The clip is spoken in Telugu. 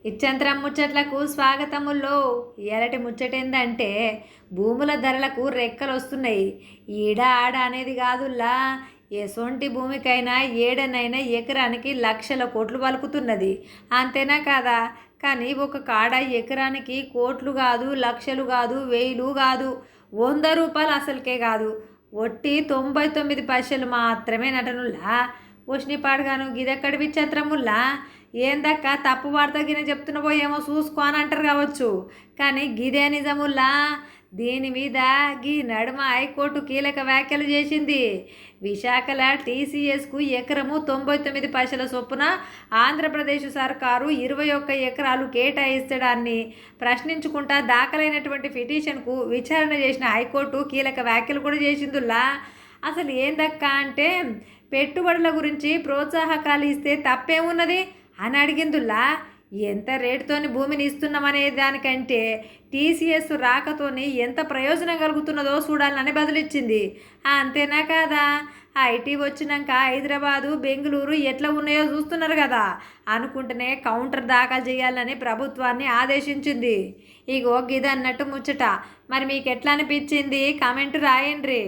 ఇచ్చంతరం ముచ్చట్లకు స్వాగతముల్లో. ఎరటి ముచ్చటేందంటే భూముల ధరలకు రెక్కలు వస్తున్నాయి. ఈడ ఆడ అనేది కాదుల్లా, ఎసొంటి భూమికైనా ఏడనైనా ఎకరానికి లక్షల కోట్లు పలుకుతున్నది. అంతేనా కాదా? కానీ ఒక కాడ ఎకరానికి కోట్లు కాదు, లక్షలు కాదు, వేలు కాదు, 100 రూపాయలు అసలుకే కాదు, ఒట్టి 99 పైసలు మాత్రమే నటనుల్లా. ఉష్ని పాడుగాను గిదెక్కడి విచిత్రముల్లా. ఏందక్క తప్పు వార్తగిన చెప్తున్నవో ఏమో చూసుకో అని అంటారు కావచ్చు, కానీ గిదే నిజముల్లా. దీని మీద గీ నడుమ హైకోర్టు కీలక వ్యాఖ్యలు చేసింది. విశాఖల టీసీఎస్కు ఎకరము 99 పైసల చొప్పున ఆంధ్రప్రదేశ్ సర్కారు 21 ఎకరాలు కేటాయిస్తడాన్ని ప్రశ్నించుకుంటా దాఖలైనటువంటి పిటిషన్కు విచారణ చేసిన హైకోర్టు కీలక వ్యాఖ్యలు కూడా చేసిందుల్లా. అసలు ఏందక్క అంటే పెట్టుబడుల గురించి ప్రోత్సాహకాలు ఇస్తే తప్పేమున్నది అని అడిగిందుల్లా. ఎంత రేటుతోని భూమిని ఇస్తున్నామనే దానికంటే టీసీఎస్ రాకతోని ఎంత ప్రయోజనం కలుగుతున్నదో చూడాలని బదులిచ్చింది. అంతేనా కాదా? ఐటీ వచ్చినాక హైదరాబాదు, బెంగళూరు ఎట్లా ఉన్నాయో చూస్తున్నారు కదా అనుకుంటేనే కౌంటర్ దాఖలు చేయాలని ప్రభుత్వాన్ని ఆదేశించింది. ఇగో గిదన్నట్టు ముచ్చట. మరి మీకు ఎట్లా అనిపించింది? కామెంట్ రాయండి.